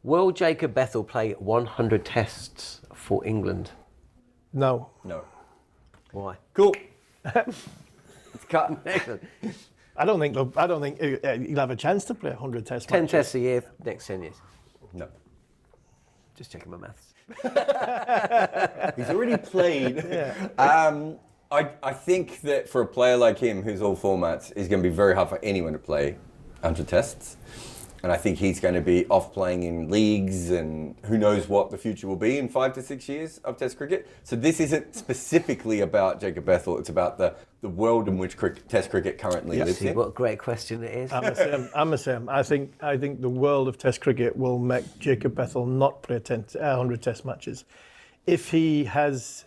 Will Jacob Bethell play 100 tests for England? No. Why? Cool. It's cut. I don't think he'll have a chance to play 100 test 10 matches. tests a year, next 10 years. No. Just checking my maths. He's already played. I think that for a player like him, who's all formats, it's going to be very hard for anyone to play 100 tests. And I think he's going to be off playing in leagues, and who knows what the future will be in 5 to 6 years of Test cricket. So this isn't specifically about Jacob Bethell. It's about the world in which Test cricket currently lives in. What a great question it is. I'm the same. I think the world of Test cricket will make Jacob Bethell not play 100 Test matches. If he has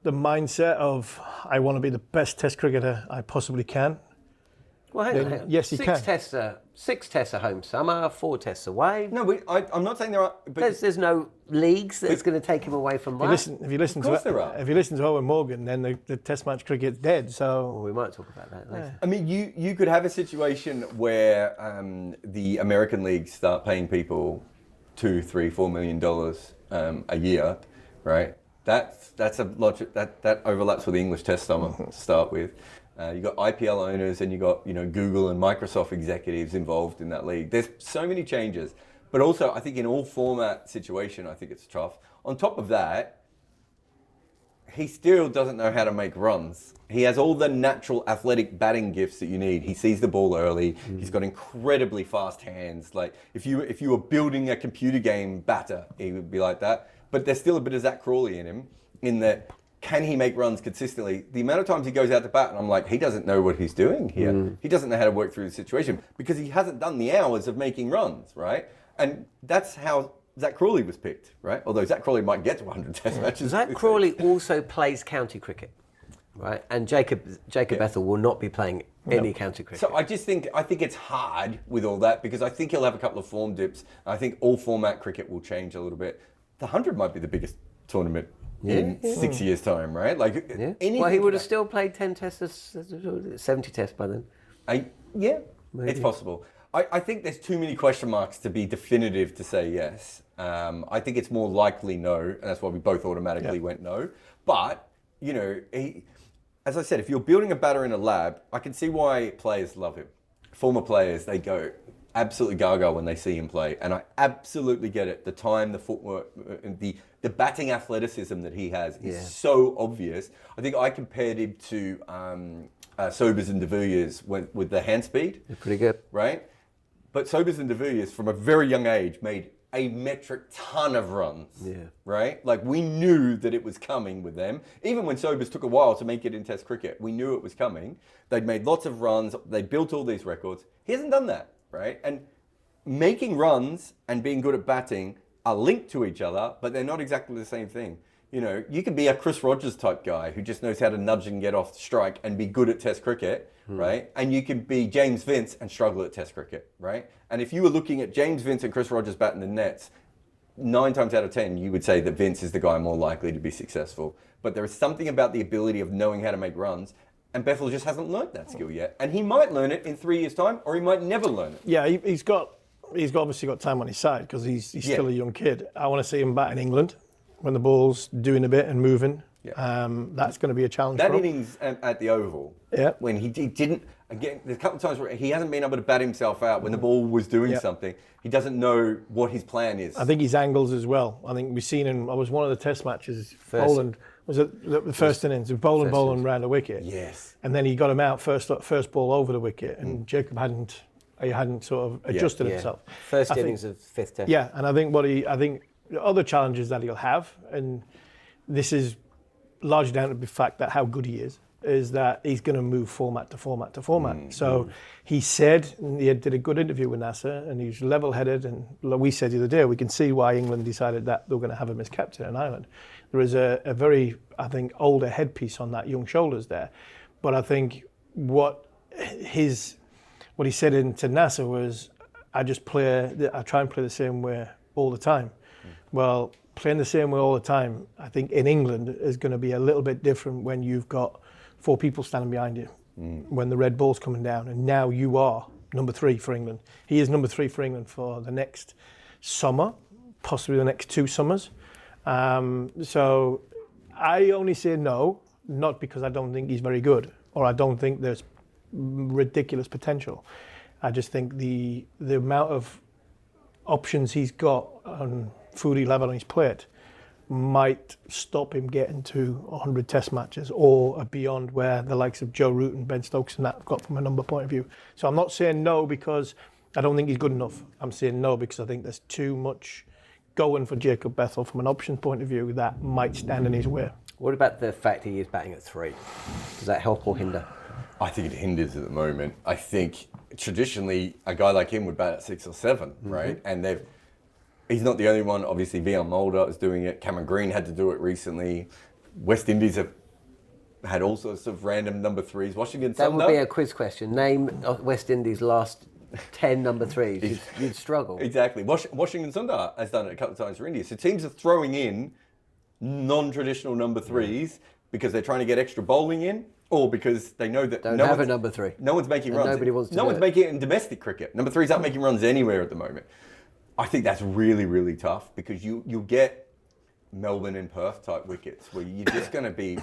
the mindset of, I want to be the best Test cricketer I possibly can, Well, hang on. Yes, he can. 6 tests are home summer, 4 tests away. No, I'm not saying there are. But There's no leagues that's going to take him away from that. If you listen to Owen Morgan, then the Test match cricket's dead. So Well, we might talk about that later. I mean, you could have a situation where the American leagues start paying people $2, $3, $4 million a year, right? That's a logic that overlaps with the English Test summer to start with. You got IPL owners, and you got Google and Microsoft executives involved in that league. There's so many changes, but also I think in all format situation, I think it's tough. On top of that, he still doesn't know how to make runs. He has all the natural athletic batting gifts that you need. He sees the ball early. He's got incredibly fast hands. Like if you were building a computer game batter, he would be like that. But there's still a bit of Zach Crawley in him, in that. Can he make runs consistently? The amount of times he goes out to bat, and I'm like, he doesn't know what he's doing here. He doesn't know how to work through the situation because he hasn't done the hours of making runs, right? And that's how Zach Crawley was picked, right? Although Zach Crawley might get to 100 Test matches. Zach Crawley also plays county cricket, right? And Jacob Bethell will not be playing any county cricket. So I think it's hard with all that because I think he'll have a couple of form dips. I think all format cricket will change a little bit. The 100 might be the biggest tournament in 6 years' time, right? Like, well, he would have still played 10 tests, 70 tests by then. Maybe. It's possible. I think there's too many question marks to be definitive to say yes. I think it's more likely no, and that's why we both automatically went no. But, as I said, if you're building a batter in a lab, I can see why players love him. Former players, they go absolutely gaga when they see him play, and I absolutely get it. The time, the footwork, the batting athleticism that he has is so obvious. I think I compared him to Sobers and De Villiers with the hand speed. They're pretty good, right? But Sobers and De Villiers, from a very young age, made a metric ton of runs. Right? Like we knew that it was coming with them. Even when Sobers took a while to make it in Test cricket, we knew it was coming. They'd made lots of runs. They built all these records. He hasn't done that. Right? And making runs and being good at batting are linked to each other, but they're not exactly the same thing. You can be a Chris Rogers type guy who just knows how to nudge and get off the strike and be good at Test cricket, right? And you can be James Vince and struggle at Test cricket, right? And if you were looking at James Vince and Chris Rogers batting the nets, 9 times out of 10, you would say that Vince is the guy more likely to be successful. But there is something about the ability of knowing how to make runs, and Bethell just hasn't learned that skill yet. And he might learn it in 3 years' time, or he might never learn it. Yeah, he's obviously got time on his side because he's still a young kid. I want to see him bat in England when the ball's doing a bit and moving. That's going to be a challenge that for him. innings at the Oval, when he didn't, again, there's a couple of times where he hasn't been able to bat himself out when the ball was doing something. He doesn't know what his plan is. I think his angles as well. I think we've seen him, I was one of the Test matches, Boland, was it the first innings? Boland round the wicket. Yes. And then he got him out first ball over the wicket, and Jacob hadn't sort of adjusted himself. First innings of 5th Test. Yeah, and I think the other challenges that he'll have, and this is largely down to the fact that how good he is that he's going to move format to format to format. So he said, and he did a good interview with NASA, and he's level-headed, and like we said the other day, we can see why England decided that they were going to have him as captain in Ireland. There is a very, I think, older headpiece on that young shoulders there. But I think what he said into NASA was, I try and play the same way all the time. Well, playing the same way all the time, I think in England is going to be a little bit different when you've got 4 people standing behind you, when the red ball's coming down, and now you are number 3 for England. He is number 3 for England for the next summer, possibly the next 2 summers. So I only say no, not because I don't think he's very good or I don't think there's ridiculous potential. I just think the amount of options he's got on food level on his plate might stop him getting to 100 test matches or beyond where the likes of Joe Root and Ben Stokes and that have got from a number point of view. So I'm not saying no because I don't think he's good enough. I'm saying no because I think there's too much going for Jacob Bethell from an option point of view that might stand in his way. What about the fact he is batting at 3? Does that help or hinder? I think it hinders at the moment. I think traditionally a guy like him would bat at 6 or 7, right? And he's not the only one. Obviously, Vian Mulder is doing it. Cameron Green had to do it recently. West Indies have had all sorts of random number 3s. Washington Sundar. That would be a quiz question. Name West Indies' last 10 number 3s. You'd struggle. Exactly. Washington Sundar has done it a couple of times for India. So teams are throwing in non-traditional number 3s because they're trying to get extra bowling in, or because they know that Don't have a number 3. No one's making runs. Nobody wants to No do one's it. making it in domestic cricket. Number 3s aren't making runs anywhere at the moment. I think that's really, really tough because you'll get Melbourne and Perth type wickets where you're just going to be.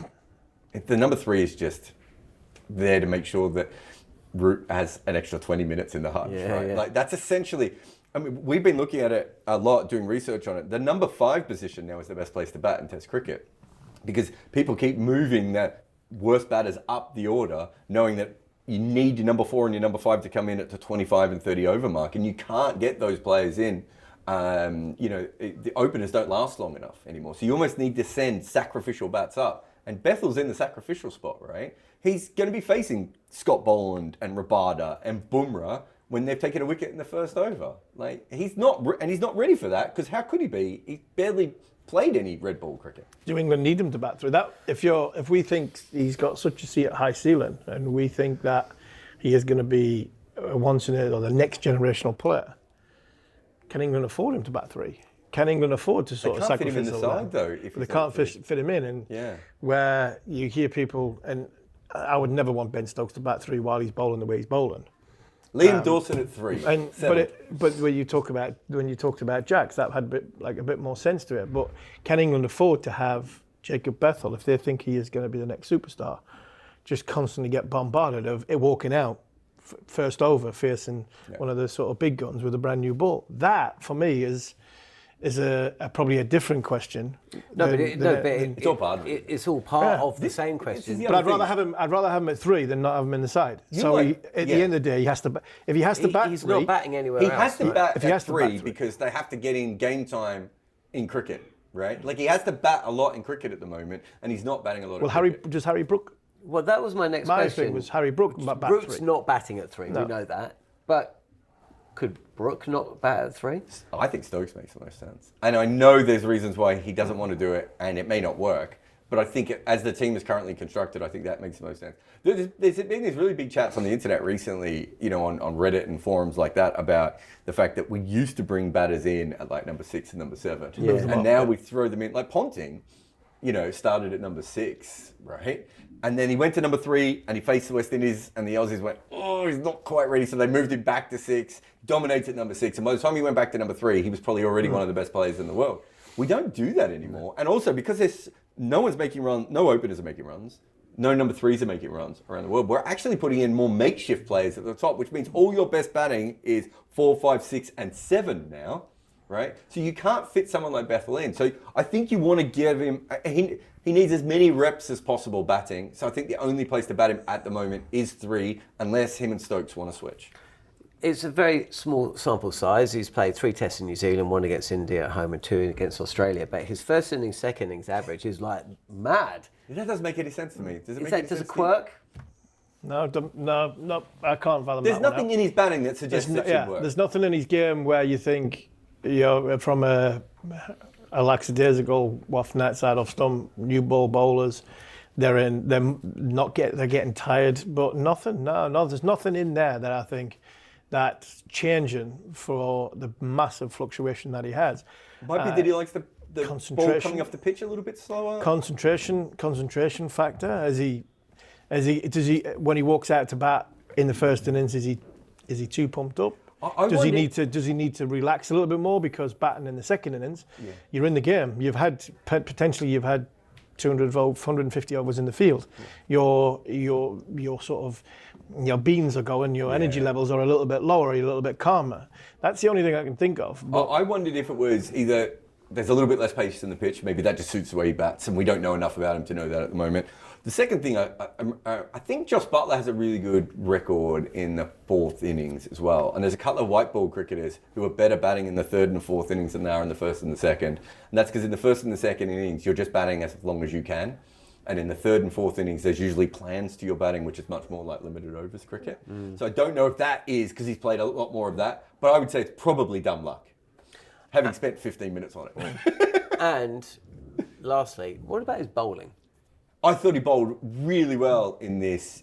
The number 3 is just there to make sure that Root has an extra 20 minutes in the hunch, right? Yeah. Like that's essentially. I mean, we've been looking at it a lot, doing research on it. The number 5 position now is the best place to bat in Test cricket because people keep moving that worst batters up the order, knowing that you need your number 4 and your number 5 to come in at the 25 and 30 over mark, and you can't get those players in. The openers don't last long enough anymore, so you almost need to send sacrificial bats up. And Bethell's in the sacrificial spot, right? He's going to be facing Scott Boland and Rabada and Bumrah when they've taken a wicket in the first over. Like he's not ready for that because how could he be? He's barely played any red ball cricket. Do England need him to bat through that? If we think he's got such a high ceiling, and we think that he is going to be a once in a or the next generational player, can England afford him to bat 3? Can England afford to sort of They can't fit him in sacrifice the all side that? though. If They can't fit him in, and where you hear people, and I would never want Ben Stokes to bat 3 while he's bowling the way he's bowling. Liam Dawson at 3. But when you talked about Jacks, that had a bit more sense to it. But can England afford to have Jacob Bethell, if they think he is going to be the next superstar, just constantly get bombarded of it walking out first over, facing one of the sort of big guns with a brand new ball? That for me is probably a different question. It's all part of it. It's all part of the same question. But I'd rather have him at 3 than not have him in the side. At the end of the day, he has to. If he has to bat, he's not batting anywhere He else. has to bat If he at has to bat 3 3. because they have to get in game time in cricket, right? Like he has to bat a lot in cricket at the moment, and he's not batting a lot. Well, cricket. Harry Brook. Well, that was my next My question. thing was Harry Brook bat Brook's 3. not batting at 3. No. We know that, but could Brook not bat at 3? I think Stokes makes the most sense. And I know there's reasons why he doesn't want to do it, and it may not work. But I think as the team is currently constructed, I think that makes the most sense. There's been these really big chats on the internet recently, on Reddit and forums like that, about the fact that we used to bring batters in at like number 6 and number 7. Yeah. And now we throw them in. Like Ponting, started at number 6, right? And then he went to number 3 and he faced the West Indies, and the Aussies went, oh, he's not quite ready. So they moved him back to 6, dominated at number 6. And by the time he went back to number 3, he was probably already one of the best players in the world. We don't do that anymore. And also because no one's making runs, no openers are making runs, no number 3s are making runs around the world. We're actually putting in more makeshift players at the top, which means all your best batting is 4, 5, 6, and 7 now, right? So you can't fit someone like Bethell in. So I think you want to give him, he needs as many reps as possible batting. So I think the only place to bat him at the moment is 3, unless him and Stokes want to switch. It's a very small sample size. He's played 3 tests in New Zealand, 1 against India at home and 2 against Australia. But his first innings, second innings average is like mad. That doesn't make any sense to me. Does it make Does any it sense quirk? No, I can't fathom There's that one nothing out. in his batting that suggests it should work. There's nothing in his game where you think, from a lackadaisical waft net side off stump, new ball bowlers, they're getting tired, but nothing. No, there's nothing in there that I think that's changing for the massive fluctuation that he has. Might be that he likes the ball concentration. coming off the pitch a little bit slower. Concentration factor. Does he when he walks out to bat in the first innings, is he too pumped up? Does he need to relax a little bit more, because batting in the second innings, you're in the game. You've had potentially 200 volts, 150 overs in the field. Your sort of your beans are going, your energy levels are a little bit lower, you're a little bit calmer. That's the only thing I can think of. But I wondered if it was either there's a little bit less pace in the pitch, maybe that just suits the way he bats, and we don't know enough about him to know that at the moment. The second thing, I think Josh Buttler has a really good record in the fourth innings as well. And there's a couple of white ball cricketers who are better batting in the third and fourth innings than they are in the first and the second. And that's because in the first and the second innings, you're just batting as long as you can. And in the third and fourth innings, there's usually plans to your batting, which is much more like limited overs cricket. So I don't know if that is because he's played a lot more of that, but I would say it's probably dumb luck, having spent 15 minutes on it. And lastly, what about his bowling? I thought he bowled really well in this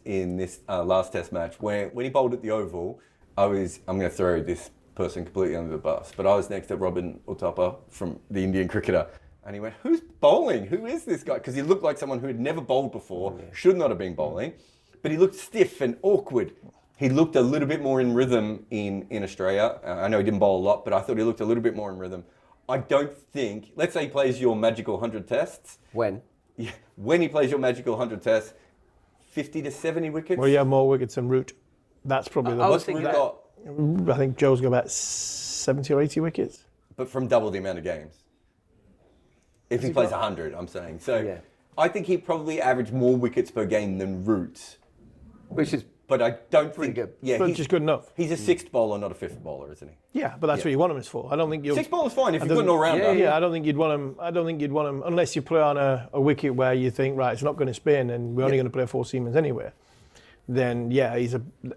last Test match. When he bowled at the Oval, I'm going to throw this person completely under the bus, but I was next to Robin Uthappa from the Indian cricketer, and he went, "Who's bowling? Who is this guy?" Because he looked like someone who had never bowled before, should not have been bowling, but he looked stiff and awkward. He looked a little bit more in rhythm in Australia. I know he didn't bowl a lot, but I thought he looked a little bit more in rhythm. I don't think, let's say he plays your magical 100 tests. When? Yeah, when he plays your magical 100 tests, 50 to 70 wickets. Well, yeah, more wickets than Root. That's probably the What's Root got? I think Joe's got about 70 or 80 wickets. But from double the amount of games. If he plays 100, I'm saying. So I think he probably averaged more wickets per game than Root. Which is But I don't pretty think... good. Yeah, But just good enough. He's a sixth bowler, not a fifth bowler, isn't he? Yeah, but that's what you want him as for. I don't think you'll... Sixth bowler's fine if you've got an all-rounder. Yeah, I don't think you'd want him unless you play on a wicket where you think, right, it's not going to spin and we're only going to play four seamers anyway. Then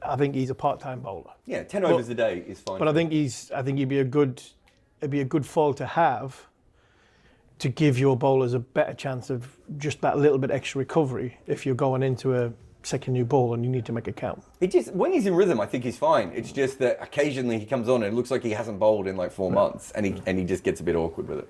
I think he's a part-time bowler. Yeah, 10 overs a day is fine. But I think he'd be a good foil to have, to give your bowlers a better chance of just that little bit extra recovery if you're going into a second new ball and you need to make a count. When he's in rhythm, I think he's fine. It's just that occasionally he comes on and it looks like he hasn't bowled in like 4 months, and he just gets a bit awkward with it.